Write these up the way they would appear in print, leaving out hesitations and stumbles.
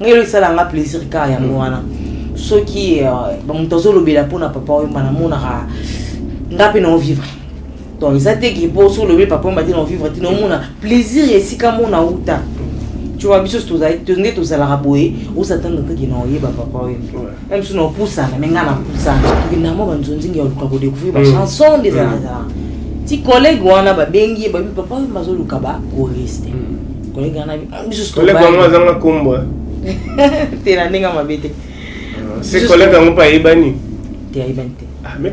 ngelo sala nga plaisir ka ya mwana soki ba mutozo lobela pona papa Wemba na mona ka ngapi na vivre donc ça te qui pour sur le papa Wemba na vivre ti no mona plaisir esika mona uta tu vois biso tous nde to sala raboye ou s'attendre que na oyeba papa Wemba même si no poussa na menga na poussa na mo banzonzi ngi oluka ko découvrir ba chanson des ala ti collègue wana ba bengi ba papa Wemba zo luka ba ko rester collègue na biso collègue wana zanga kombo te na ninga mabete c'est collègue ngo pa yebani te yebante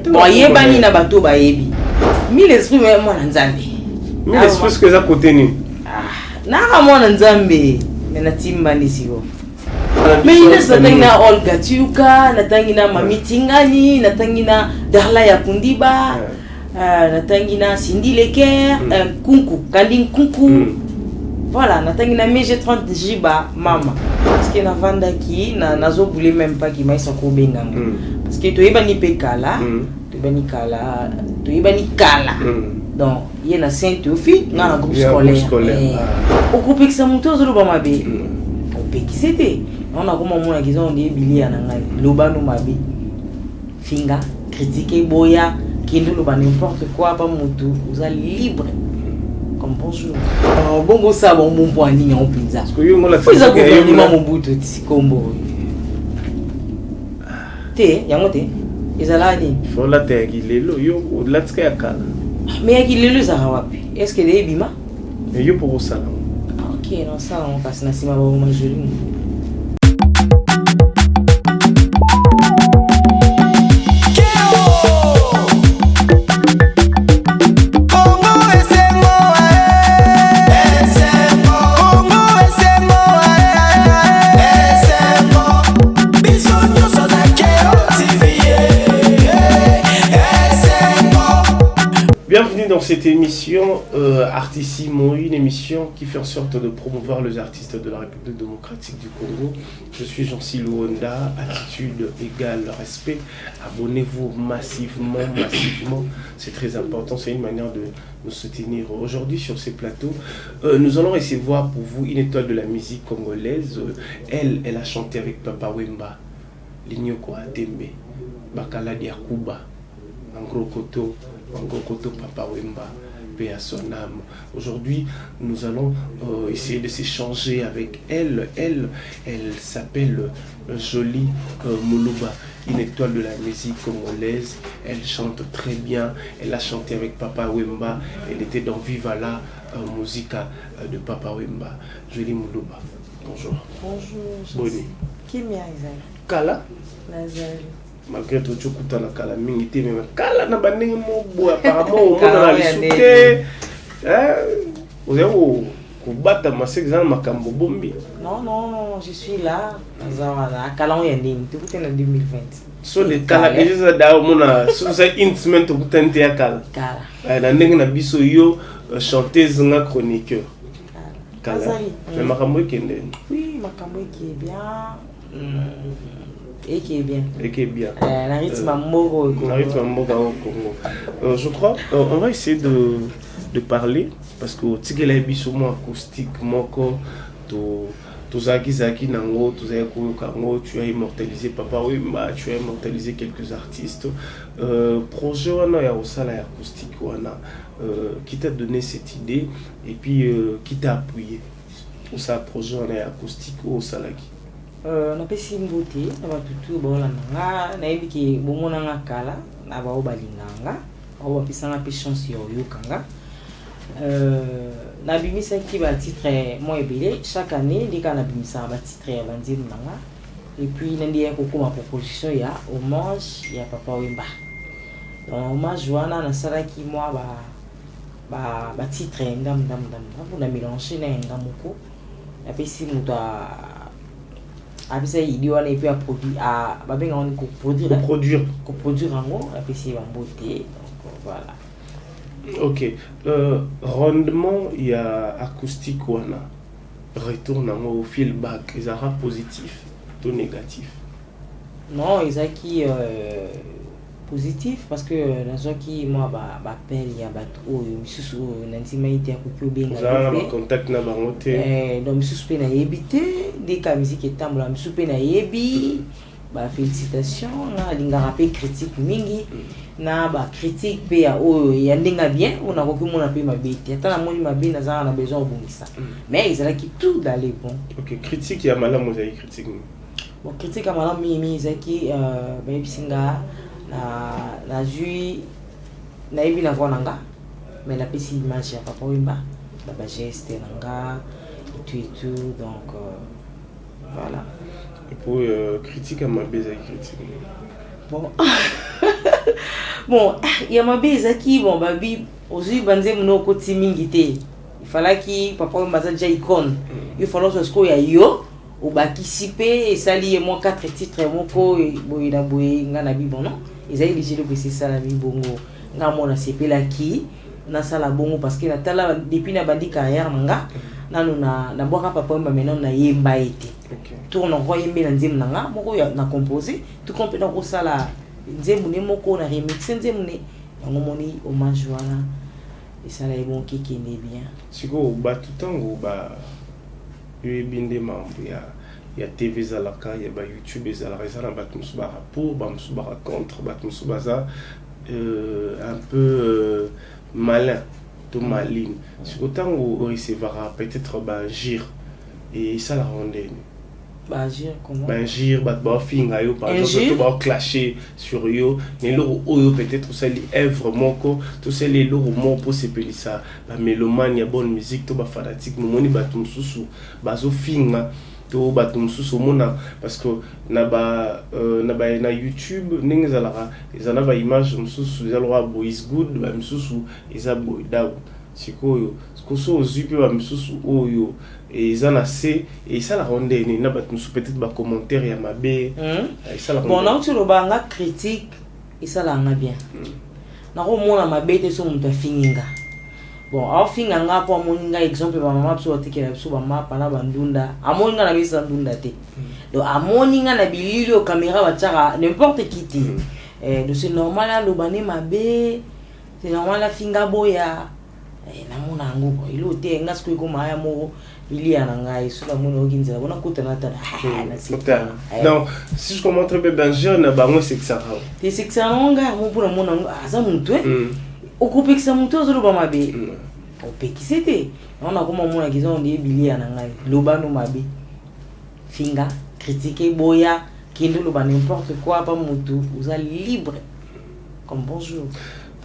bon yebani na bato ba yebi mille esprits mais moi na nzambe mille esprits que ça côté ni na mwana nzambe mena timba ndisiwo mais ina satangina Olga Tiuka natangina mamitingani natangina Darla ya Kundiba natangina Cindy Leker kunku kanding kunku voilà natangina Mege 30 Jiba mama parce que na vanda ki na nazo boule même pas ki maisa ko benga parce que to yebani pekala to yebani kala to yebani kala donc il na Saint-Théophile na groupe scolaire au groupe que ça monte aux loba mabe au peki c'était on a comme mona qui ont des bilia na ngai loba no mabe finga critiquer boya kendo loba n'importe quoi pas mutu vous êtes libre comme bonjour bongo ça bon point ni en pizza parce que yo ngola ça ko ni mamu butu tsikombo te yango te ezala ni faut la te kilelo yo la tsika ya kala mais kilelo za wapi est-ce que les bima mais yo pour ça OK non ça on passe na sima ba mo joli Bienvenue dans cette émission Artissimo, une émission qui fait en sorte de promouvoir les artistes de la République démocratique du Congo. Je suis Jean-Cy Luonda, attitude égale respect. Abonnez-vous massivement, c'est très important, c'est une manière de nous soutenir. Aujourd'hui sur ces plateaux, nous allons recevoir pour vous une étoile de la musique congolaise. Elle a chanté avec Papa Wemba, Lignoko Atembe, Bakala Diakuba, Angro Koto, Papa Wemba, paix à son âme. Aujourd'hui, nous allons essayer de s'échanger avec elle. Elle s'appelle Jolie Moulouba, une étoile de la musique congolaise. Elle chante très bien. Elle a chanté avec Papa Wemba. Elle était dans Viva la Musica de Papa Wemba. Jolie Moulouba. Bonjour. Bonjour. Bonjour. Qui m'y a Kala Nazari. Malgré tout, tu écoutes la kala mingité, mais kala na banding mo bo apparemment au monde dans les soutés. Vous avez au battre ma sexan makambo bombi. Non, je suis là. Nazara kala on yending, tu écoutes en 2020. So les kala déjà da mona so ça instrument to tente ya kala. Kala. Na ndenge na biso yo chanteuse nga chroniqueur. Kala. Mais makambo kende. Oui, makambo qui est bien. Et qui est bien. La rythme au Congo. Je crois, on va essayer de parler parce que Tigela Biso acoustique, moko, Zaki Nango, Kango, tu as immortalisé Papa Wemba, tu as immortalisé quelques artistes. Projet wana ya osala ya acoustique wana, qui t'a donné cette idée et puis qui t'a appuyé pour ça projet wana ya acoustique ou salaki. Na pesi mbote na batutu bola nanga na yebiki bomona nga kala na ba obalinganga o bapisanga pe chance yo yokanga na bimisa ki ba titre mo ebele chaque année ndika na bimisa ba titre ya bandimu nanga et puis nandi ya kokoma proposition ya hommage ya Papa Wemba donc hommage wana na sala ki moi ba titre ndam pour na mélanger na ngamoko na pesi muto après il doit aller puis à produire à babenga on coproduire en gros après c'est en beauté donc voilà. OK, rendement il y a acoustique wana retourne au feedback ils aura positif ou négatif. Non, ils a qui positif parce que nazoki moi appel ya bato oyo misusu nantima ite ya koki obenga za ba contact na bango te donc misusu pe na yebite dès que musique etambola misusu pe na yebi ba félicitations na lingaka pe critique mingi na ba critique pe ya oyo ya ndinga bien on a koki mona pe mabete ata na moni mabe na za na besoin obongisa mais ils allaient tout d'aller bon. OK, critique ya malamu za critique. Bon, critique ya malamu mimi zaki ba bisinga na jui na yebi na vonanga mais la pesi image ya papa wimba ba geste nanga et tout donc voilà. Et pour critique à ma bise critique. Bon bon il y a ma bise qui bon babi aussi banze muno koti mingi te il fallait ki papa wimba za déjà icône il fallait ce qu'il y a yo ou bakisi pe esali mo 4 titres moko boyina boye ngana bibo non ils avaient déjà le c'est ça la bongo nga mona sepela ki na sala bongo parce que na tala depuis na bandi carrière nga nanu na boka papa mba maintenant na yemba été tourne en royaume na nzemu nga moko na composer tout complètement ko sala nzemu ne moko na remix nzemu ne ngo moni hommage wana et ça la bon qui est bien siko ba tout tango ba yebinde mambo ya TV zalaka ya ba YouTube ezalaka ezala bato musu ba rapport ba musu ba contre bato musu baza un peu malin to maline siko tango recevra peut-être ba gir et ça la ronde ba agir comment ba agir ba finga yo par exemple to ba clasher sur yo ne lo oyo peut-être ça li œuvre moko to c'est les lo mo pour se pelisa ba mélomane ya bonne musique to ba fanatique mo moni bato mususu bazo finga to bato mususu mona parce que na YouTube ningi zalaka ezana ba image mususu zalwa boys good ba mususu eza boy down sikoyo koso ozupe ba mususu oyo ezana c et ça la ronde ni na bato mususu peut-être ba commentaire ya mabe et ça la ronde bon na tu lo banga critique et ça la nga bien na ko mona mabe te so muta finginga bon au finga nga po moninga exemple ba mama so atikela so ba mapa na bandunda amoninga na bisa ndunda te donc amoninga na bililo caméra bataka n'importe qui ti donc c'est normal là lo bane mabe c'est normal la finga boya na mona ngo ilo te nga sko ko maya mo bilia na ngai so la mona okinzela bona kutana ta na sita non si je comprends très bien jeune ba moi c'est que ça te c'est que ça nga mo pour mona aza muntu okupekisa mutu ozoloba mabe opekisi te naona koma mona kizo ndi bilia na ngai lobano mabe finga critiquer boya kendo loba n'importe quoi pas mutu oza libre comme bonjour.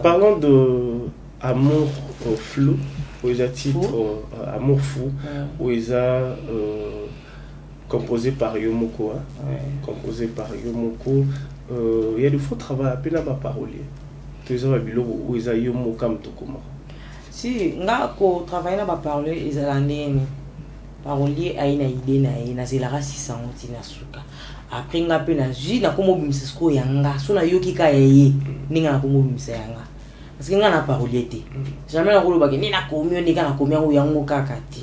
Parlons de amour flou où ils a titre amour fou où ils a composé par Yomoko composé par Yomoko il y a du faux travail à peine à ma parolier tous les biloko où ils a Yomoko mtokoma si nga ko travailler na ba parolier ezala ndeni parolier aina idée na zelara 600 tina suka après nga pe na ji na komo bimisa sko yanga so na yoki ka yeye ninga na komo bimisa yanga parce que nga na parolier te jamais na koloba ke ni na komi on na komi yango kaka te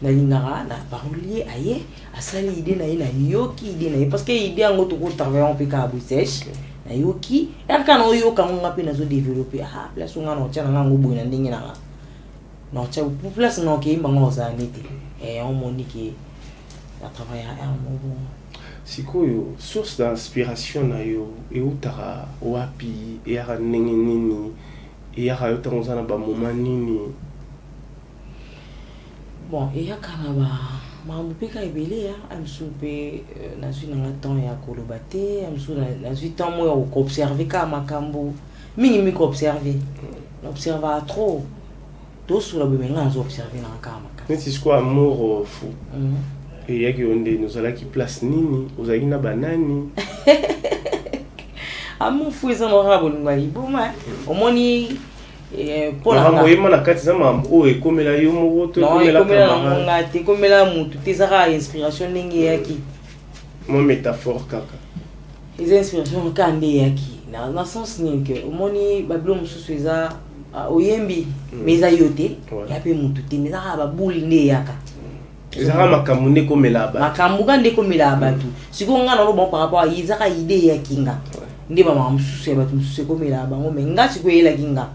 na lingara na parolier aye asali idée na ina yoki idée na parce que idée yango to ko travailler on pe ka busèche na yoki aka na yoka nga pe na zo développer place nga na tia na ngo boy na ndenge na non tia pour place na ke imbango za nete on monique la travailler à un moment sikoyo source d'inspiration na yo e utara wapi e ara nini nini e ara yo tango na ba moment nini bon e yakana ba mambo peka ebele ya amsupe na zwi na temps ya kolobate amsu na zwi temps mo ya observer ka makambo mingi ko observer observer trop to sula be menga zo observer na ka makambo neti siko amour fou et yaki onde nous allons qui place nini aux aïna banani amour fou ça n'aura bon ngali boma omoni pour la moi moi na kati za mam o e komela yo mo to komela kamara ngati komela mutu tezaka inspiration ningi yaki mo métaphore kaka les inspirations kande yaki na sens ni que omoni bablo mususu eza oyembi meza yote ya pe mutu te meza ba buli ne yaka ezaka makambo ndeko mela ba makambo ka ndeko mela ba tu siko nga na lo bon par rapport à izaka idée ya kinga nde ba mamsusu ya bato mususu ekomela bango me nga sikoyo eyelaki nga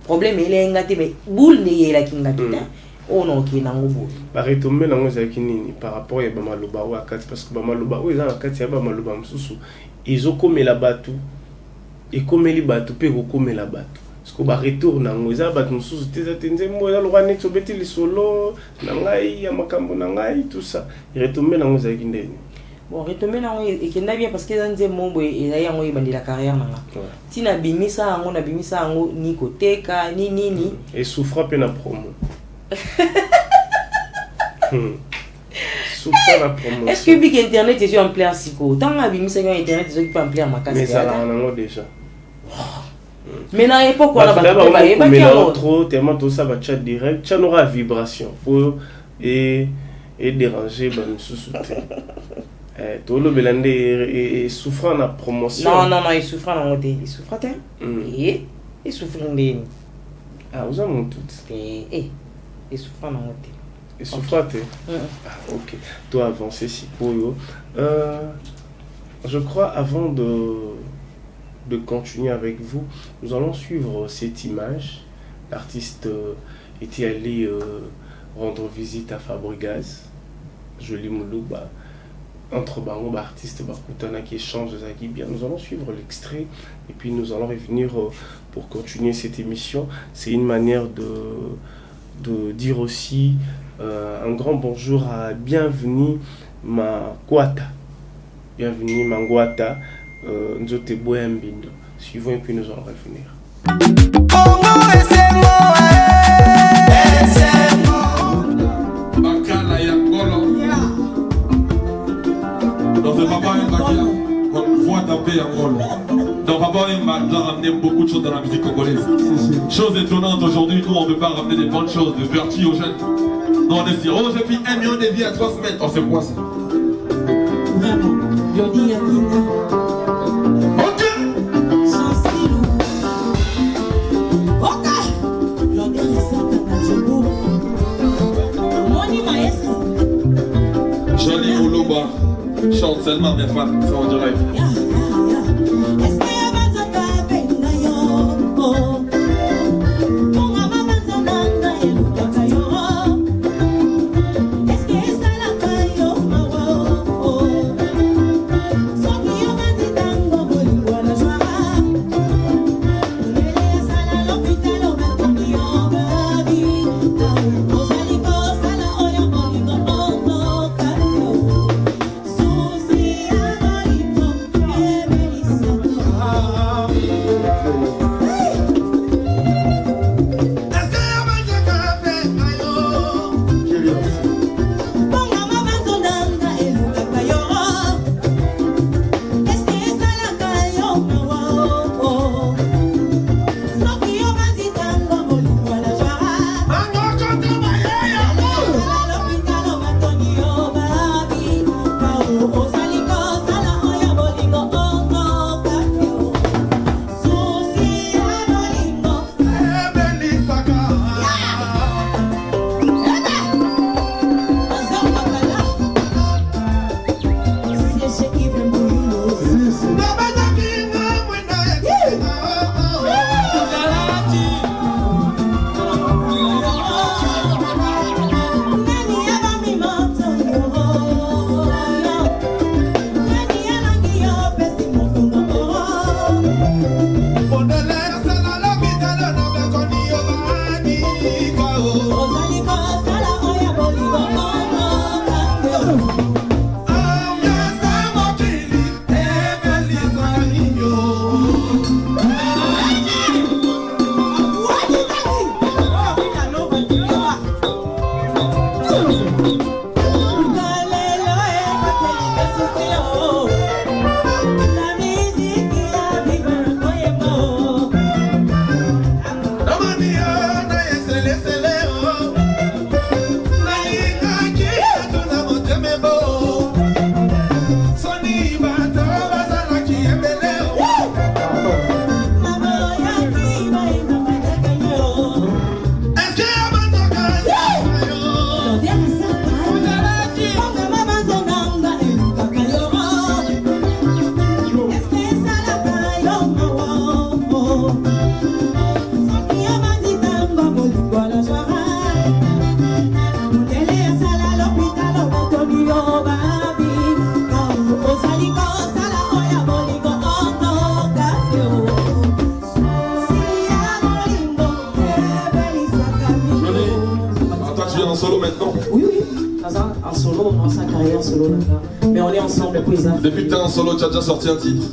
problème ele nga te me boule nde eyelaki nga te oyo na okende nango boye baretombe nango ezalaki nini par rapport ya bamaloba oyo akati parce que bamaloba oyo eza na kati ya bamaloba mosusu ezokomela bato ekomeli bato mpe ekokomela bato parce que baretour nango eza bato mosusu te eza te nzembo eza lokola neti obeti lisolo na ngai ya makambo na ngai tout ça retombe nango ezalaki ndeni bon retombe nango ekenda bien parce que eza nzembo boye ezali yango ebandela carrière nanga ntina bimisa yango ni koteka ni nini esouffra mpe na promo souffra na promotion est-ce que big internet est en plein siko tant abimisa yango internet est pas en plein makasi mais ça là nango déjà mais na époque on a pas trop tellement tout ça va chat direct ça aura vibration pour et déranger ben sous tout le belande et souffrant na promotion non il souffre na côté il souffre te et souffre ndeni ah vous avez tout et souffre na côté et souffre te OK toi avancer si pour je crois avant de continuer avec vous, nous allons suivre cette image. L'artiste était allé rendre visite à Fabregas, Joli Moulouba, entre Bango, artiste Bakutana qui échange qui bien. Nous allons suivre l'extrait et puis nous allons revenir pour continuer cette émission. C'est une manière de dire aussi un grand bonjour à Bienvenue Mangwata. Bienvenue Mangwata. Nzote Boyambindo. Suivons et puis nous allons revenir. Donc papa m'a ramené beaucoup de choses dans la musique congolaise. Chose étonnante aujourd'hui, nous on ne veut pas ramener des bonnes choses, de vertu aux jeunes. Nous on est dit, oh j'ai fait 1 million de vies à 3 semaines. Oh c'est quoi ça? Joli Moulouba chante seulement mes fans, ça on dirait. solo là. Mais on est ensemble pour les affaires. Depuis que tu es en solo, tu as déjà sorti un titre.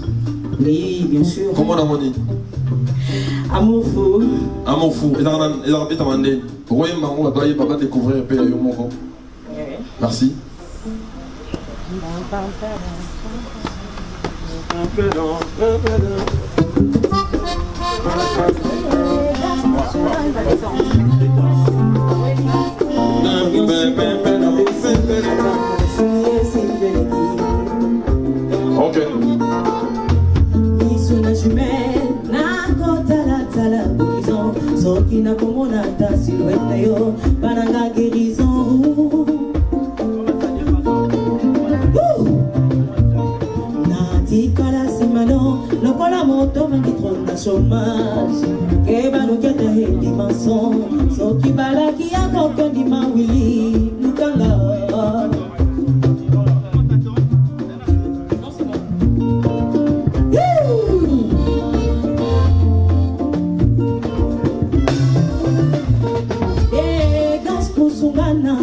Oui, bien sûr. Comment on a monnaie? Amour fou. Amour fou. Et dans la vie, tu as demandé. Royaume Mango, tu vas découvrir un peu à Yomongo. Merci. Ok. Lokola moto vangitrona chômage kebanoketa helimanson soki balaki akokondima wili lukanga gaskusungana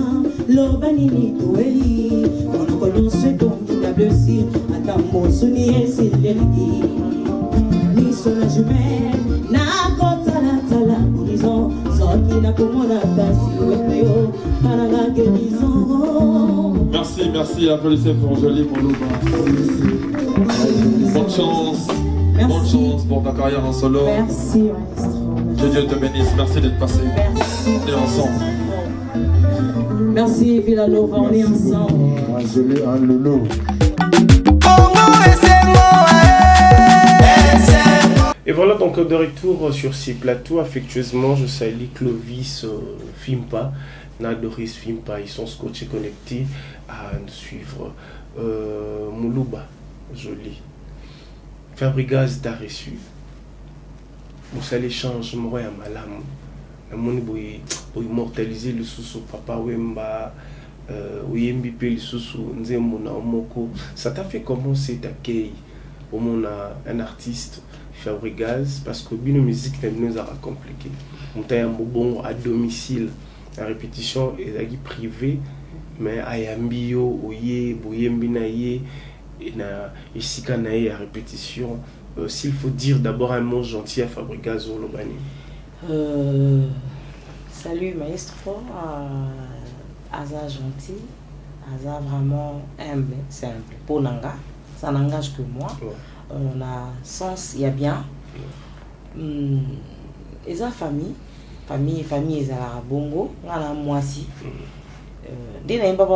lobanini tueli monoko nyonso etongina blesir ata mosuni esileliki miso na jumelle nakotalatala horizon soki nakomona tasiwete yo kananga guérison. Merci, applaudissez pour Jolie pour nous. Bonne chance. Merci. Bonne chance pour ta carrière en solo. Merci maestro. Que Dieu te bénisse, merci d'être passé. Merci. On est ensemble. Merci Villanova, on est ensemble. Jolie en Lolo. Et voilà donc de retour sur ces plateaux. Affectueusement, je salue Clovis Fimpa, Nadoris Fimpa. Ils sont scotchés connectés à nous suivre. Moulouba, joli. Fabrigaz t'a reçu. Vous savez, changement à malam. Pour immortaliser le sous Papa Wemba, Oyembi Pe le sous Nzemona Omoko. Ça t'a fait comment c'est accueilli au monde un artiste Fabrigaz parce que la musique nous a compliqué. On a un bon à domicile, la répétition est privée, mais à Yambio, Oye, Boyembinaye, et na Isikanaye à répétition. S'il faut dire d'abord un mot gentil à Fabrigaz ou Lobani. Salut maestro, Aza gentil, Aza vraiment humble, simple. Pour Nanga, ça n'engage que moi. Ouais. On a sens, il y a bien. Ils ont famille, ils ont bongo, on a moisi. Dès que papa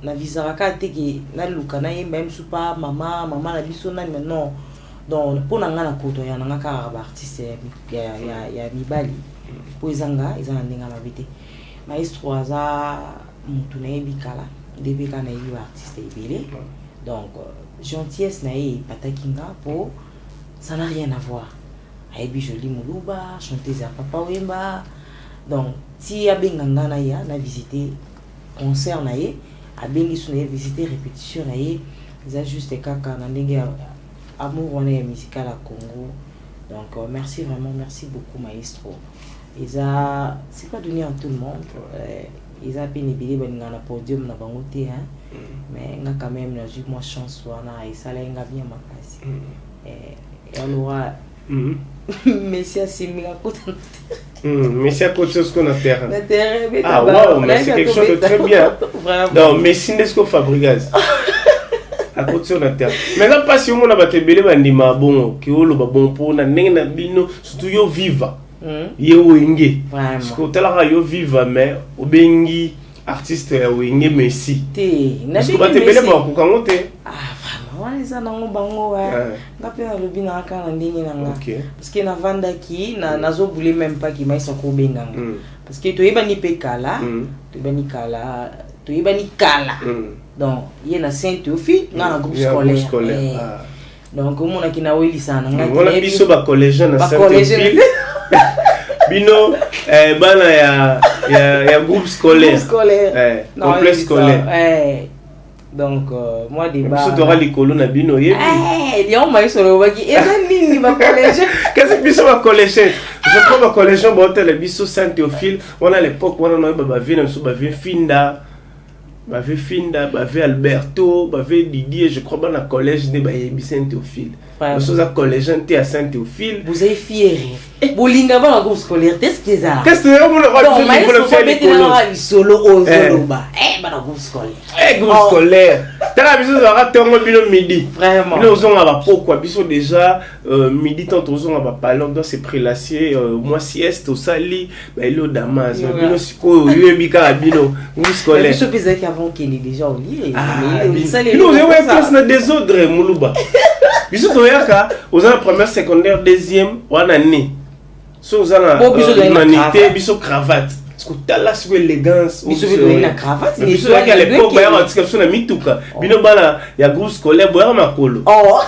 na visa rakate ki na luka na ye même super maman na biso na non donc pour nanga na koto ya nanga ka artiste ya mibali po izanga ndinga mabite maestro aza mutu na yebikala debeka na yebi artiste ebele donc gentillesse na ye patakinga po ça n'a rien à voir ayebi joli muluba chanteuse ya Papa Wemba donc si abenganga na ya na visiter concert na ye abengi suna visiter répétition na ye ça juste kaka na ndenge amour on est musical à Congo donc merci vraiment, merci beaucoup maestro. Et ça c'est pas donné à tout le monde. Ils ont pénibilé dans le podium na bangote hein mais nga quand même na eu moi chance wana et ça nga bien ma place et on aura Messia Simila côté Messia côté ce qu'on a terre. Ah waouh, mais c'est quelque chose de très bien. Non, mais Sindesco Fabrigaz. À côté on a terre. Mais là pas si on a battu belé bandima bon ki olo ba bon pour na ndenge bino surtout yo viva. Ye wenge. Parce que tala yo viva mais obengi artiste wenge Messi. Parce que battu belé ba ko kangote. Waliza nango bango wa ngape na lobi na aka na ndenge nanga parce que na vanda ki na nazo boule même pas ki maisa ko benganga parce que to yeba ni pekala to yeba ni kala to yeba ni kala donc ye na Saint-Théophile na groupe scolaire donc on a ki na weli sana ngati on a biso ba collégien na Saint-Théophile bino bana ya groupe scolaire complexe scolaire donc moi débat biso tora likolo na bino yebi lion mai solo baki eza nini ba collège qu'est-ce que biso ba collégien je prends ba collégien ba hôtel biso Saint-Théophile on a l'époque on a ba vie na biso ba vie finda bave Finda, bave Alberto, bave Didier, je crois dans le collège de Bayebi Saint-Théophile. Nous sommes à collège à Saint-Théophile. Vous avez fier. Bolinga va la groupe scolaire, qu'est-ce que ça? Qu'est-ce que c'est? On le faire les solo au Zoloba. Eh, bah la groupe scolaire. Eh, groupe scolaire. T'as la vision de la rate en midi. Vraiment. Nous avons un pourquoi. Bisous déjà midi tant aux on va parler on doit se prélasser moi sieste au sali bah il est au Damas. Bino siko yebika abino groupe scolaire. Bisous pesa qui avant qu'il est déjà au lit. Ah, nous avons un place na désordre muluba. Bisous toyaka aux en première secondaire deuxième ou en année. So aux en humanité bisous cravate. Parce que t'as là sur élégance. Bisous de la cravate. Mais bisous là qu'à l'époque bah on dit que sur la mituka. Bino bala il y a groupe scolaire boire makolo. Oh.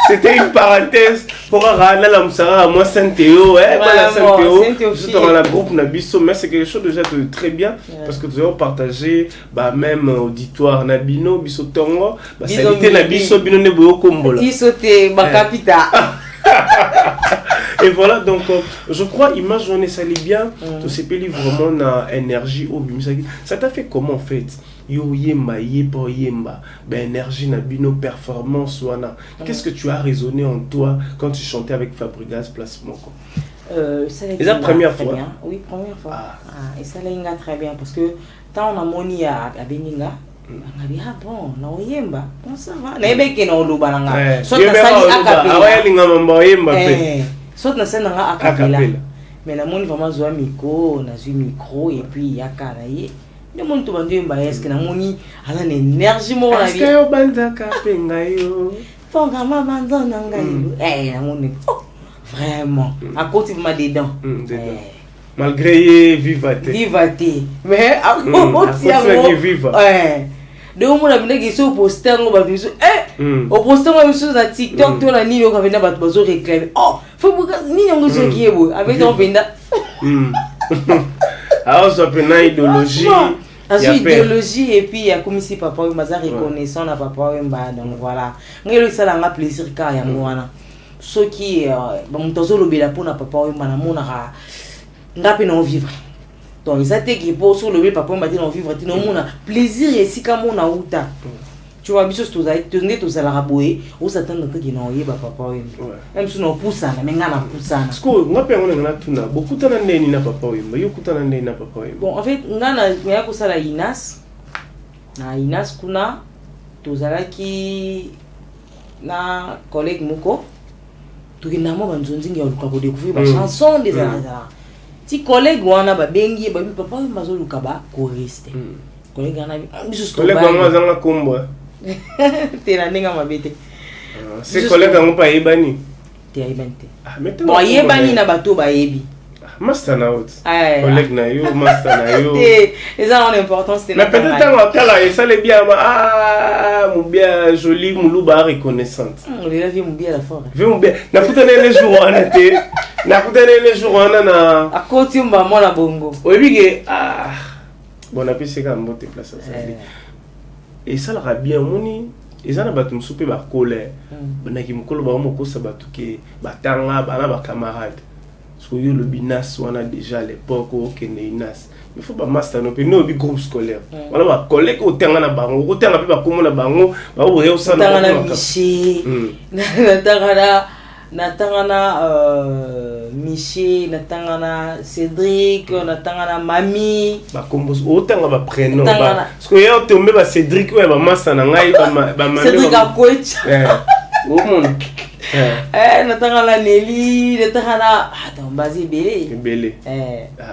C'était une parenthèse pour ramener la moussara à moi Saint-Théo, Saint-Théo, juste dans la groupe Nabiso, mais c'est quelque chose déjà de très bien parce que nous avons partagé même auditoire Nabino, Biso Tongo, salité Nabiso, Bino Neboyo Kombola. Isote Bakapita. Et voilà, donc je crois, image on est sali bien, tout ce pays vraiment na énergie au bimisaki. Ça t'a fait comment en fait? Yo yemba yepo yemba, ben énergie na bino performance wana. Qu'est-ce que tu as résonné en toi quand tu chantais avec Fabregas Place Moko? C'est la première fois. Bien. Oui, première fois. Et ça l'a très bien parce que tant on a moni à Beninga. Ah bon, na oyemba. Bon ça va. Na ebeke na oluba nga. Soit na sali akapela. Awa linga mamba oyemba pe. Soit na sali nga akapela. Mais na moni vraiment zoa micro, na zui micro et puis yaka na ye. Le monde tout bandu mba est-ce que na moni ala na énergie mo na vie. Est-ce que yo banzaka pe ngayo? Fonga ma banzana ngayo. Na moni. Vraiment. À côté de ma dedans. Malgré Vivaté. Vivaté. Mais à côté de Viva. De où on a venu qui au poster on va venir au poster on va venir sur TikTok tout la nuit on va venir battre bazo réclamer. Oh, faut que ni on se qui est beau avec ton venda. Alors ça peut na idéologie. Une idéologie et puis il y a comme ici papa il m'a reconnaissant na papa donc voilà. Ngelo ça la plaisir car ya mwana. Ceux qui bon tozo lobela pona papa il m'a na mona ngapi non vivre. Donc ça te qui pour sur le papa m'a dit non vivre tu non mona plaisir et si comme on a outa. Tu vois biso to za tenir to za la raboé ou s'attendre que qui non yeba papa même si non poussa na menga na poussa na. Sko ngapi ngona ngana tuna beaucoup tana ndeni na papa wimba yo kutana ndeni na papa wimba. Bon en fait ngana ya ko sala Inas na Inas kuna to za ki na collègue moko to kina mo banzonzi ngi oluka ko découvrir ba chanson des ala. Ti collègue wana ba bengi ba papa wimba zo luka ba choriste. Collègue ana biso sto ba. Collègue mwa zanga kombo. Tena ninga mabete. C'est collègue ngo pa yebani. Te yebante. Ah mais bon yebani na bato ba yebi. Master na out. Collègue na yo, master na yo. Et ça en importance c'est. Mais peut-être en kala et ça les bien mon bien joli muluba reconnaissante. On l'a vu mon bien la forêt. Vu mon bien. Na kutana les jours on était. Na kutana les jours on na. A côté mba mo na bongo. Oyebige bon appui c'est quand même place ça. Et ça l'aura bien moni. Et ça n'a pas tout souper ba colère. Banaki mukolo ba moko sa batuke batanga bana ba camarade. Parce que le binas on a déjà à l'époque au Kenéinas. Il faut pas master no pe no bi groupe scolaire. Voilà ba collègue au tanga na bango, au tanga pe ba komo na bango, ba o reo ça na Miché. Na tangana Miché, na tangana Cédric, na tangana Mami. Ba kombo o tanga ba prénom ba. Parce que yo tombe ba Cédric ou ba master na ngai ba Mami. Cédric a coach. Au monde. Na tangana Nelly, na tangana attends, basi belé. Belé.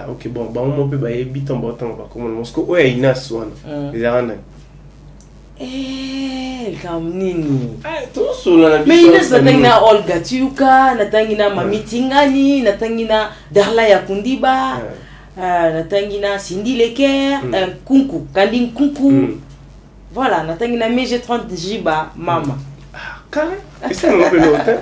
OK bon, ba on peut ba yebi ton ba tanga ba komo parce que o ya Inas wana. Ezarana. Comme nini. Tout solo na biso. Mais Inas natangina Olga Tiuka, natangina Mami Tingani, natangina Darla ya Kundiba, natangina Cindy Leker, Kunku, Kanding Kunku. Voilà, natangina MG30 Jiba, Mama. Carré. Et ça on peut l'hôtel.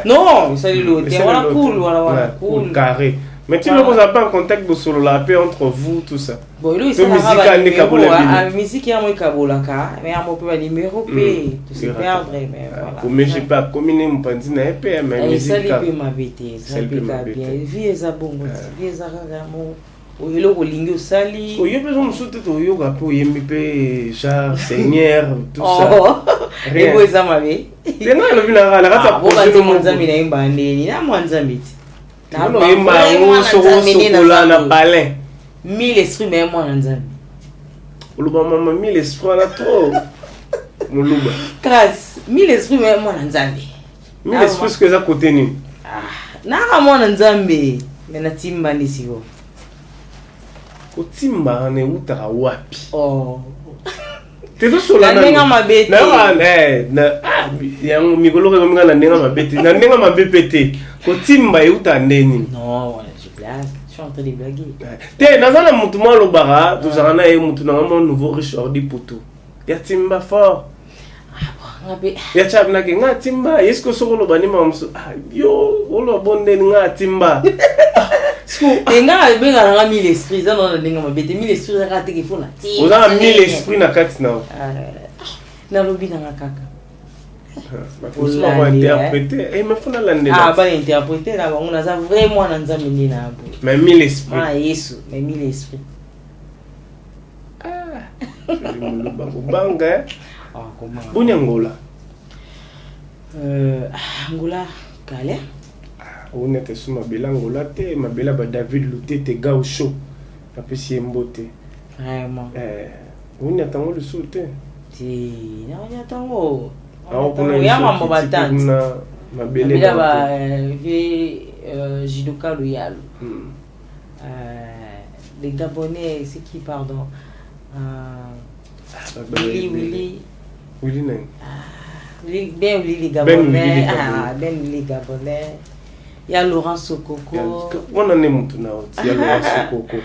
Non, ça l'hôtel. Voilà cool, voilà cool. Carré. Mais tu ne vous avez pas en contact de solo la paix entre vous tout ça. Bon, lui c'est la musique est moi kabolaka, mais à mon peu numéro P, tu sais perdre mais voilà. Comme j'ai pas combiné mon pandina EP mais musique. Ça lui peut m'habiter, ça lui bien. Vie ça bon, vie ça ragamo. oyelo kolingi osali oyo pe zo musutu to yo ka po yembi pe genre seigneur tout ça ebo eza mabe tenga lo bina kala kata projet mo nzambi na yemba ndeni na mo nzambi ti na lo yemba ngo sokola na palais 1000 esprits mais moi na nzambi uluba mama 1000 esprits la trop muluba grâce 1000 esprits mais moi na nzambi 1000 esprits que za côté ni na mo na nzambi mais na timba ni siko kotimba ne utaka wapi tezo sola na nenga mabete na yango mikolo ko minga na nenga mabete na nenga mabepete kotimba euta ndeni non je blague je suis en train de blaguer te nazana mutu mo lobara tozana na ye mutu na mo nouveau riche ordi poto ya timba fort ya chabna ke nga timba yesko soko lo bani mamso yo olo bonde nga timba enga benga na 1000 esprits za na ndinga mabete 1000 esprits za kate ke fona ti oza 1000 esprits na kati na lobi na kaka on va interpréter et me fona landela ba interpréter là on a ça vraiment na nzambe ndi na abo mais 1000 esprits yesu mais 1000 esprits muluba banga bunya ngola ngola kale on était sur mabela ngola te mabela ba David Lutete gao show apesi mbote vraiment on attend le sauter ti na on attend ya mambo batante na mabele ba Jidoka Loyal les Gabonais c'est qui pardon Willy nani Ben les Gabonais Ben les Gabonais ya Laurent Sokoko wana ne mutu na oti ya Laurent Sokoko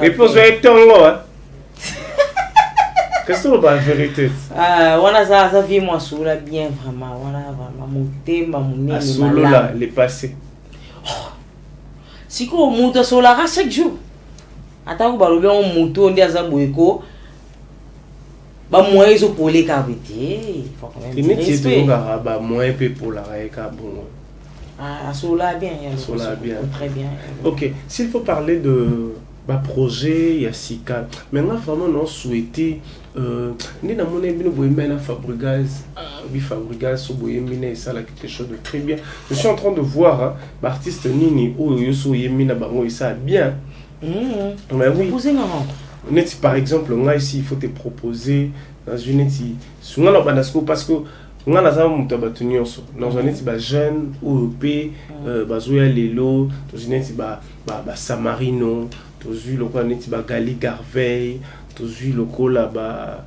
et puis vous êtes tongo qu'est-ce que la vérité wana ça vie moi sous la bien vraiment wana vraiment monter ma monnaie solo là les passé siko muta sola chaque jour atako balobi on moto ndi azaboyeko ba moyen zo polé ka bete faut quand même dire c'est tout ba moyen pe pour la ka bon sola bien sola bien très bien OK s'il faut parler de projet ya sika maintenant vraiment non souhaité ni na mon ebino boyemba na Fabregas Fabregas so boyemba ça là quelque chose de très bien je suis en train de voir artiste nini oyo so yemina bango ça bien mais oui neti par exemple nga ici il faut te proposer dans une neti sunga na bandasko parce que nga na za mutu batu nyonso dans un neti ba jeune OEP bazoya lelo to neti ba Samarino to vu le quoi neti ba Gali Garveil to vu le ko là ba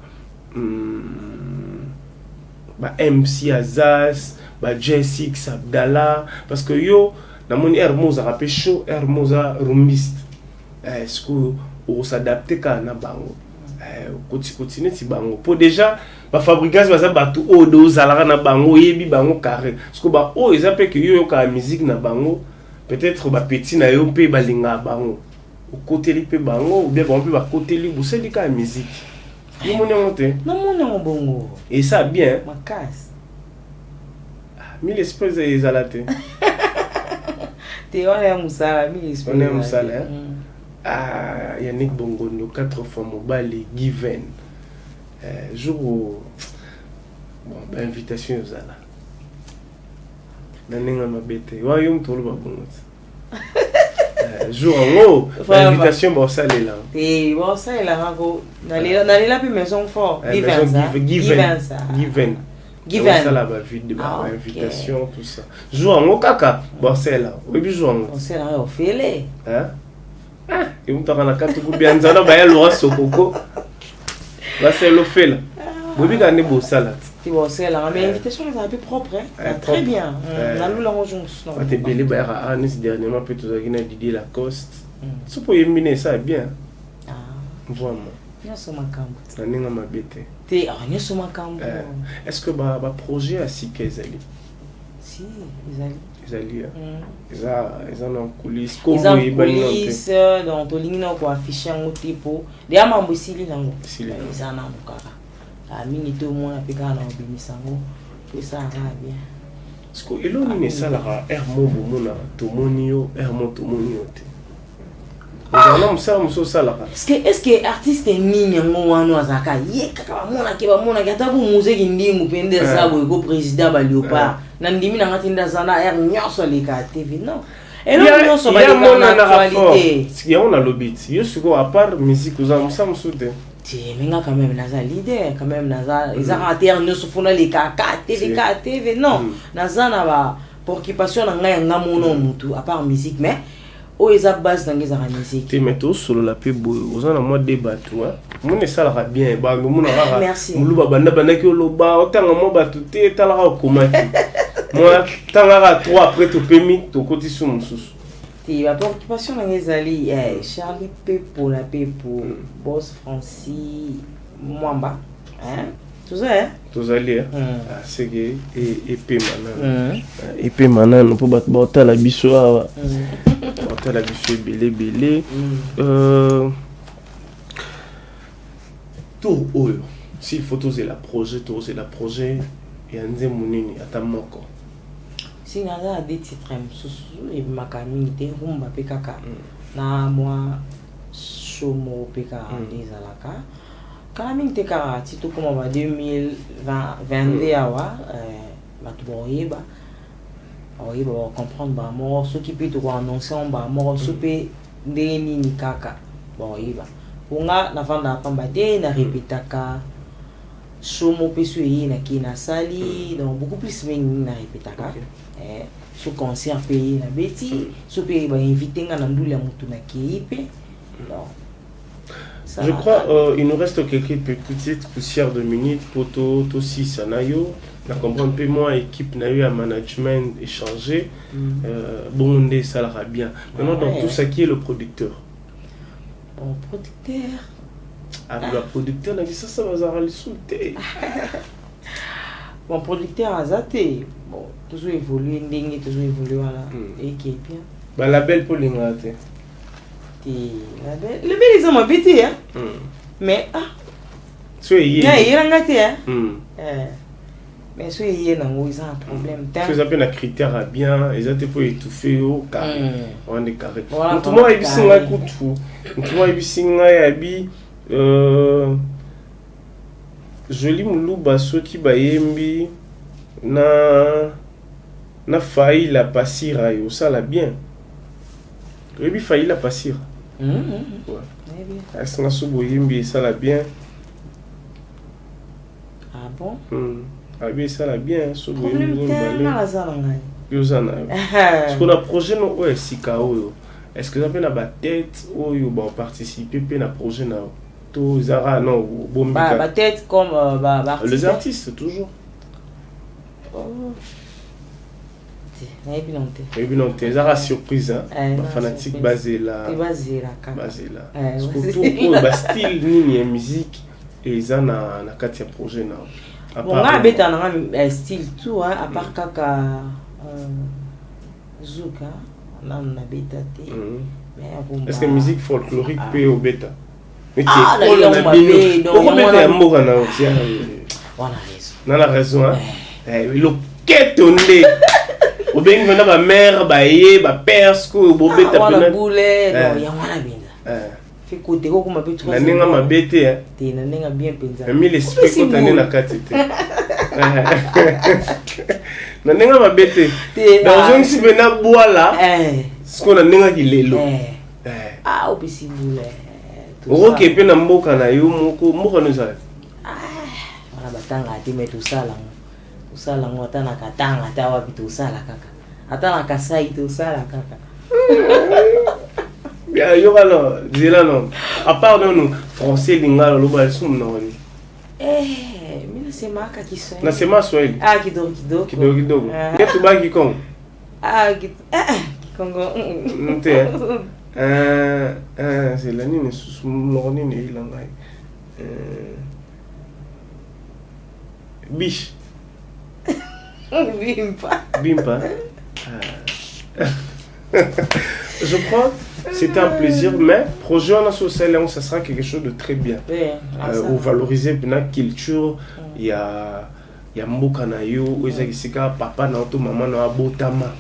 MC Azaz ba J6 Abdallah parce que yo na moni Hermosa rapé chaud Hermosa rumbiste est-ce que on s'adapter ka na bango continuer ti bango pour déjà ba Fabregas ba za batu o do zalara na bango yebi bango carré parce que ba o ils appellent que yo ka musique na bango peut-être ba petit na yo pe ba linga bango au côté li pe bango ou bien ba pe ba côté li buseli ka musique ni moni monter non moni bongo et ça bien ma casse 1000 espèces des alate te on est musala 1000 espèces on est musala Yannick Bongondo 4 fois mobile given jour où bon invitation aux ala naninga mabete wa yum tolo ba bongo jour en invitation bon ça là et bon ça là rago nalela pe maison fort given ça là ba vide ba invitation tout ça jour en kaka bon c'est là oui jour en c'est là au félé et on t'a rencontré pour bien ça ba ya Laurent Sokoko ba c'est le fait là bobi ka ne bo salade ti bo c'est là mais invitation c'est un peu propre très bien na lula ngojons non ba te belé ba ya anis dernièrement peut tout ça Didier Lacoste so pour yeminer ça bien vraiment nyoso makambo na ninga mabete te nyoso makambo est-ce que ba projet à sika ezali si ezali ils en coulisses comme ils coulisses donc tolingi na ko afficher ngo tipo de amambo isili nango ils en ont kaka minute au moins pe kana obimisango pour ça va bien parce que eloni ne sala Hermo bomona tomonio Hermo tomonio te ozala mosala mosusu osalaka. Est-ce que artiste nini yango wana azalaka ye kaka bamonaki ata bomuzeki ndingu mpe nde eza boye ko président Léopard na ndimi na ngati nde aza na aire nyonso aleka ya TV non eloko nyonso baleka na actualité yango nalobi ti yo sikoyo à part musique ozala mosala mosusu te. Menga quand même naza leader quand même naza ezaka terre nyonso fona leka ka TV non naza na ba préoccupation na ngai nga mono mutu à part musique mais o eza base dans ezaka musique te mais to solo la pe boy ozana moi débat toi mon esalaka bien ba mon rara muluba banda ki oloba otanga mo batu te talaka komaki moi tanga 3 après to pemi to koti sou mususu ti ba préoccupation na ezali Charlie Pepo la Pepo boss Francis Mwamba hein tozali c'est que épée manan épée manan po bat bota la biso awa bota la biso belé tout oyo s'il faut toser la projet et anze munini atamoko si naza des titres mususu e makami te rumba pe kaka na moi shomo pe kaka dezalaka quand même te kaka tito comme va 2020 awa batu boyeba comprendre ba mort ce qui peut te annoncer ba mort soupe ndeni ni kaka boyeba ponga na vanda pamba te na répétaka shomo pe suyi na kina sali donc beaucoup plus mingi na répétaka ce concert pays na beti soupe ba inviter nga na ndula mutu na kipe donc je crois il nous reste quelques petites poussières de minutes pour tout 6 anayo na comprendre peu moi équipe na eu à management échanger bon ndé ça ira bien maintenant dans tout ça qui est le producteur bon producteur le producteur n'a dit ça va le souter bon producteur azate bon toujours évoluer ndenge toujours évoluer voilà et qui est bien bah label pour l'ingate le bel ils ont m'habité hein mais soyez mais soyez dans où ils ont un problème ils ont un critère bien ils ont pour étouffer au carré on est carré tout moi il singa kutu tout moi il singa yabi joli muluba ceux qui bayembi na failli la passira yo ça la bien et failli la passira est-ce que ça boyembi ça la bien ah bon ah bien ça la bien ce boyembi na za ngai yo zana parce qu'on a projet no ouais sikao est-ce que ça peut na ba tête ou yo ba participer pe na projet na to zara non bon ba tête comme ba les artistes toujours et puis non t'es la surprise hein fanatique basé là parce que tout le style ni musique et ça na katia projet na bon on a beta na style tout hein à part kaka zuka na beta té mais est-ce que musique folklorique peut au beta mais tu on a bien donc on a mort na aussi on a raison hein le ketonde ou bien maintenant ma mère ba yé ba père ko bobeta pena boule non ya wana binda fait côté ko kuma betu na ninga mabete hein te na ninga bien penza mais les spectateurs tane na katete na ninga mabete dans un si bena boala ce qu'on a ninga kilelo ah opisi boule o ke pena mboka na yo moko no ça wana batanga ati metu sala usala ngota na katanga ta wapi tu usala kaka hata na kasai tu usala kaka bien yo balo dila non à part nous français lingalo lo ba sum non mimi nasema aka Kiswahili nasema Swahili kidogo ketu baki kongo Kongo nte c'est la nini susu nini ilanga biche Bimpa. Je crois que c'était un plaisir, mais projet en association, ça sera quelque chose de très bien. Ou valoriser la culture, il y a Mbokanayo, Oizakisika, papa, Naoto, maman, Botama.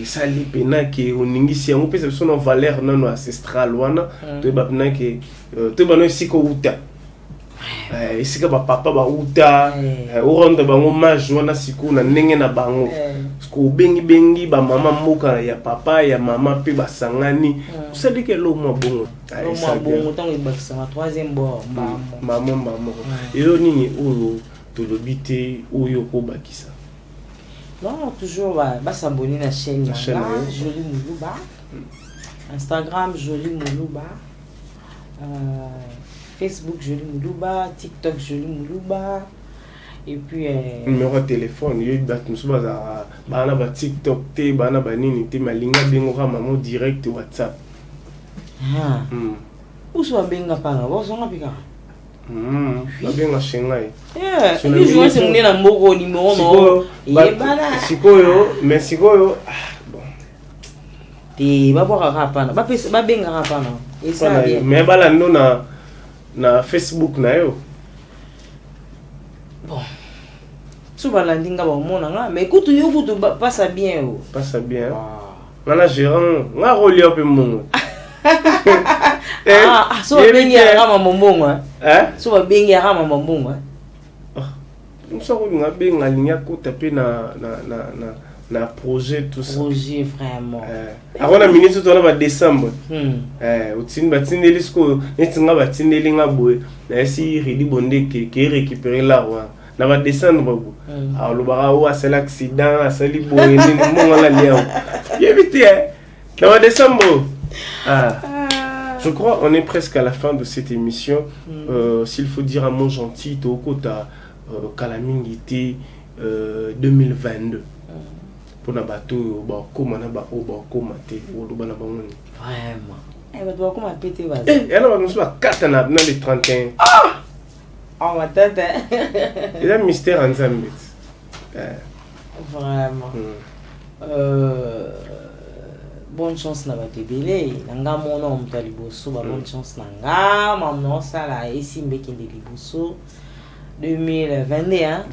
esali pena ke oningisi yango mpe biso na valeur nano ancestral wana toyeba pena ke toyeba no esika outa esika bapapa bauta orendre bango mage wana sikoyo na ndenge na bango parceke obengi bamama mboka ya papa ya mama mpe basangani osaliki elo mwa bongo ntango ebakisama troisième bord mbamo elo nini oyo tolobi te oyo kobakisa non toujours basabone na chaîne nanga Jolie Moulouba Instagram Jolie Moulouba Facebook Jolie Moulouba, TikTok Jolie Moulouba, et puis numéro de téléphone, il y a des bana ba TikTok te bana ba nini te malinga bengo ka mamo direct WhatsApp. Où soit benga panga, bo zonga pika. Ba benga shengai. Il joue c'est mon na mboko numéro no. Yebana. Sikoyo, mais sikoyo bon. Te ba boka rapana, ba benga rapana. Et ça bien. Mais bala no na Facebook na yo. Bon. Tu vas landinga ba mona nga, mais écoute yo kutu passe bien yo. Passe bien. Ngana gérant, nga roli ope mongo. So bengi ya kama mombongo So bengi ya kama mombongo Msoko nga benga linya kota pe na projet tout ça. Projet vraiment. Avant la minute tout va décembre. Utini batindeli sko netinga batindeli nga boye. Na si ridi bonde ke récupérer l'argent. Na va descendre bobo. Alors le bara ou c'est l'accident, asali boye ni monga la liao. Yebite na va descendre. Je crois on est presque à la fin de cette émission. S'il faut dire un mot gentil, Tokota Kalamingiti 2022. Pour na bateau bakoma na ba obakoma te oloba na bango vraiment bato bakoma pété base yana ba musu bakata na le 31 ma tête il y a mystère en Zambie vraiment bonne chance na bato ebele nanga mona omutu liboso bonne chance nanga mamno sala esimbe kende liboso 2021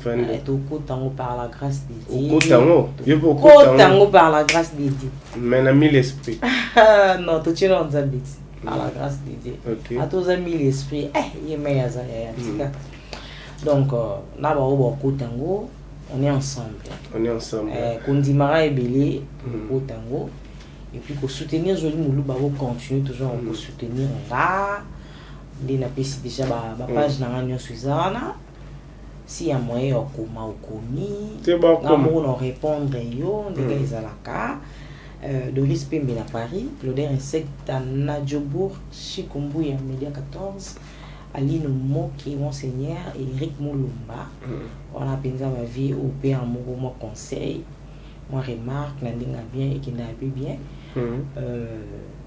tout cotango par la grâce de Dieu. Cotango par la grâce de Dieu. Mais n'a mis l'esprit. Non, tout tu n'as pas par la grâce de Dieu. À tous amis l'esprit, il meilleur donc là bas cotango, on est ensemble. On est ensemble. Kondimara et Belé cotango et puis pour soutenir Jolie Moulouba continuer toujours pour soutenir là. Les n'a déjà ba page na ngani Suzana. Si y a moyen okoma okomi on répondre yo ndenge ezalaka Doris Pembe na Paris Claude Insecte à Nadjobourg Chikumbu ya Média 14 Aline Moki Monseigneur Eric Moulumba on a pensé ma vie au père amoureux moi conseil moi remarque landinga bien et qui n'a pas bien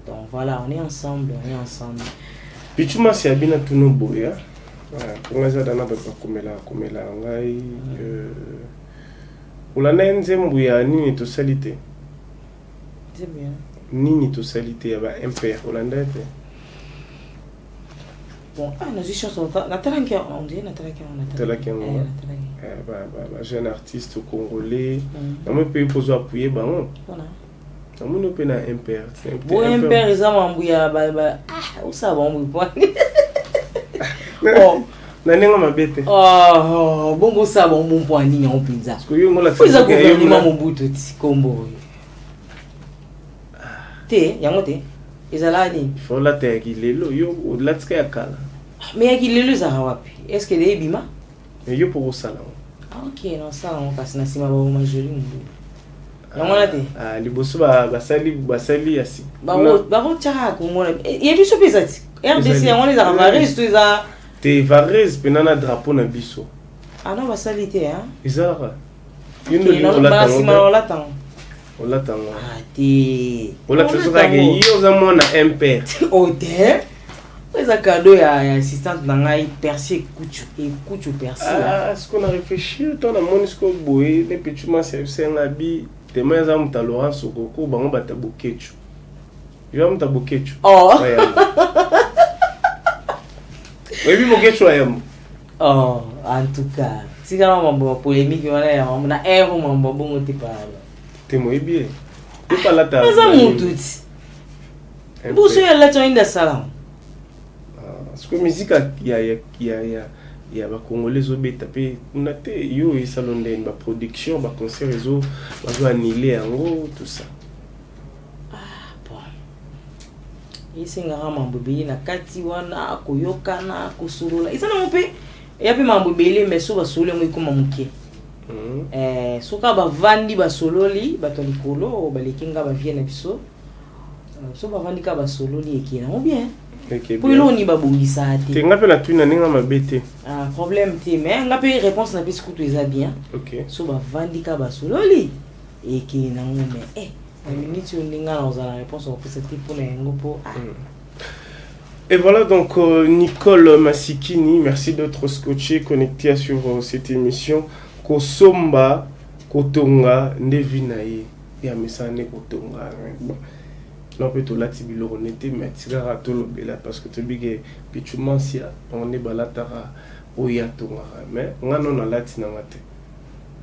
donc voilà on est ensemble Pichuma si abina tuno boya kungaza dana ba komela ngai ulana nzembu ya nini to salite c'est bien nini to salite ya ba MPR ulanda te bon na juste chanson na talanki on dit na talanki ba jeune artiste congolais na mo pe pozo appuyer bango voilà amuno pe na MPR bon MPR za mambu ya ba usa bombu point nanenga mabete bongo sa bombu point ni on pinza parce que yo ngola ça gouvernement mobutu ti kombo te yango te ezala ni faut la te kilelo yo la tsika ya kala mais ya kilelo za wapi est-ce que des bima yo pour sala OK non ça on passe na sima ba ma Jolie Moulouba yango te liboso basali ya si ba tchaka komona ya biso pesati RDC yango les avaris tout ça te varese penana drapeau na biso non basali te izara yundo la sima wala tango te wala tsoka ke yo za mona MPR te c'est un cadeau à assistante nanga Percy Kuchu Percy est-ce qu'on a réfléchi ton a monisco boy les petits c'est un habit te mais za muta Laurence Okoko bango batabokechu yo muta bokechu oui bokechu ayam en tout cas si quand mambo polémique wala ya na mambo bongo te pa te moyebi Tu pas là ta. Maza mututi. Buso ya la toinda salam. Parce que musique il y a ba congolais zo beta pe on a te yo et salon de ba production ba concert zo ba zo annuler yango tout ça. Ah bon. Isinga mambo bili na kati wana koyokana kusurula. Isana mpe yapi mambo bili meso basule mo ikoma muke. Soka ba vandi basololi batolikolo balekinga ba viena biso. So ba vandi ka basololi ekina mo bien. Pour l'on y va bouger tu n'as pas la thune, tu n'as pas bête. Ah, problème, mais on a pas eu réponse na pis kutu eza bien. Ok. So ba vandika ba sololi et qui na ngome la minute on ninga na la réponse on peut cette pour ngo po. Et voilà donc Nicole Massikini, merci d'être scotché connecté sur cette émission. Kosomba Kotonga Nevinaye et Amesane Kotonga. Non, peut-être là, tu bilor on était, mais tu vas rater le bela parce que tu biges pichumansia, on est balatara, oyatonga, mais on a non à la tinamate.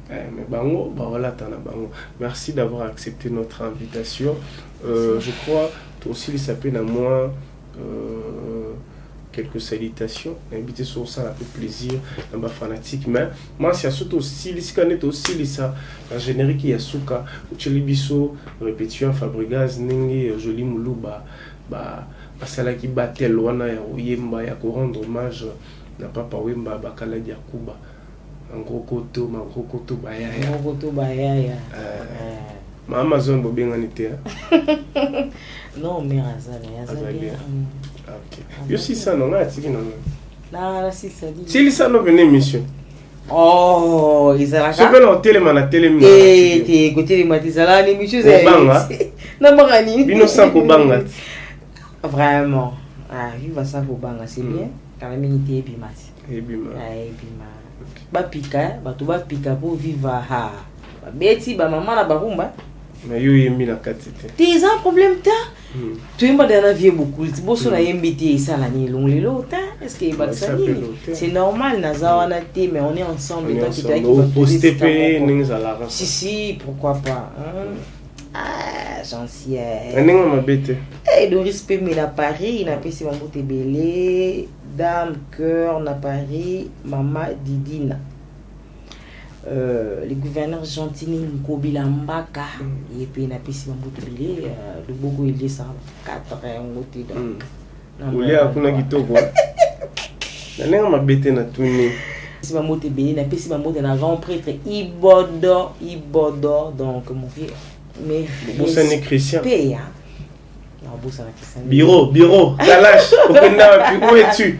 Mais bango, voilà, tana bango. Merci d'avoir accepté notre invitation. Je crois, toi aussi, il s'appelle à moi quelques salutations. Invité sur ça, ça fait plaisir, dans ma fanatique. Mais moi, c'est surtout aussi, les scanets aussi, ça, la générique, il y a Souka, Uchelibiso, Répétition, Fabregas, Nengue, Joli Moulou, Basala qui battait Loana, Yemba, ya ko rendre hommage, n'a pas pas Wemba, Bakala Diakouba, un gros koto, Bayaya. Un gros koto, Bayaya. Ma Amazon, Bobien en été. Non, mais Azalea. Ok. Yo si ça non là tiki non. Là si ça dit. Si ça non venait mission. Oh, Isala. Je peux la télé mana télé mi. Eh, côté les matizala les missions c'est. Banga. Na magani. Bino sans ko banga. Vraiment. Ah, viva ça ko banga, c'est bien. Quand même unité bimati. Bima. Ah, bima. Ba pika, ba to ba pika pour viva ha. Ba beti ba maman na ba rumba. Mais yo yemi na katite. T'es un problème ta. Tu es pas dans la vie beaucoup. Tu bosses na yembiti ça la ni long lelo ta. Est-ce que ba ça ni? C'est normal na zawana té mais on est ensemble et toi tu t'as qui poster pe ningzala. Si, pourquoi pas. Ah, gentil. Ninga mabete. Eh, Doris pe mais na Paris, il a payé mon boté belé, dame cœur na Paris, maman Didina. Le gouverneur Gentini Nkobila Mbaka et puis na pisi Mamboutbilé le Bogo il est 104 ngote donc Olia kuna kitoko na nenga mabete na tuni si Mambote Belé na pisi Mambote na grand prêtre Ibodo donc mon vieux mais Bosane Christian paye non Bosane Christian bureau Kalash okenda où es-tu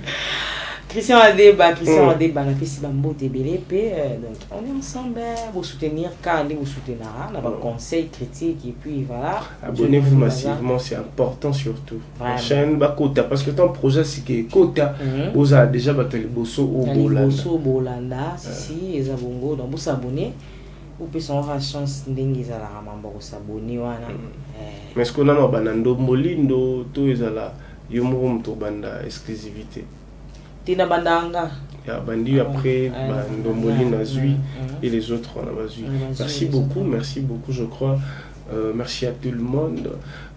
Christian Adeba, na pesi Mambote Belé donc on est ensemble pour soutenir quand vous soutenir on a un conseil critique et puis voilà. Abonnez-vous massivement, c'est important surtout. La chaîne Bakota parce que ton projet c'est que Kota vous a déjà battu le bosso au Bolanda si les abongo donc vous s'abonner vous pouvez avoir chance ndenge za la mamba ko s'abonner wana. Mais ce qu'on a no banando molindo to ezala yomo mto banda exclusivité. Tina bandanga. Ya bandi après Ndomboli Nazui et les autres on a Bazui. Merci beaucoup je crois. Merci à tout le monde.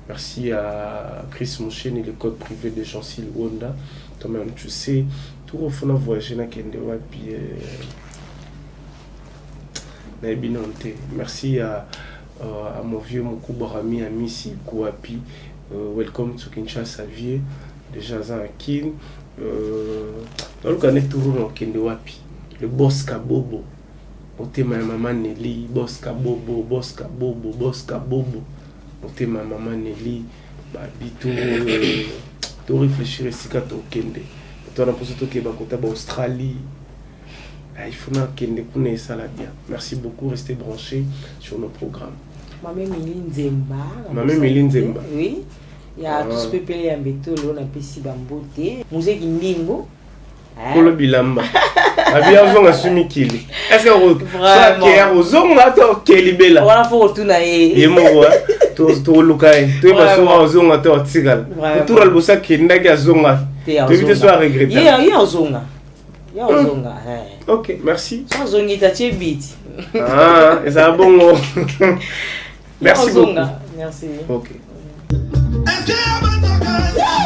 Merci à Chris Mouchen et le code privé de Jean-Sil Wonda. Toi-même tu sais tout au fond voyager na kende wapi na binonte. Merci à mon vieux Mokubarami Amisi Kouapi. Welcome to Kinshasa Vie. Déjà Zankin. Dans le cas de wapi le boss Kabobo au thème maman Nelly boss Kabobo au thème maman Nelly babito to réfléchir si ka to kende to na poso to ke ba kota ba Australie il faut na kende kuna ça la bien. Merci beaucoup, restez branchés sur nos programmes. Maman Méline Nzemba oui. Il y a tout ce peuple qui est en béton, on a pesi Bambote. Musée Kindingo. Kolo Bilamba. Abia zonga sumikili. Est-ce que vous ça que zonga to kelibela. Voilà faut retourner ye mo wa to lukai. To ba so zonga to tsigal. To ral bosa kinda ke zonga. To vite so regretter. Ya zonga. Ya zonga. OK, merci. Sans zonga ta tchebit. Ah, et ça bongo. Merci beaucoup. Merci. Ok. Est-ce qu'il y a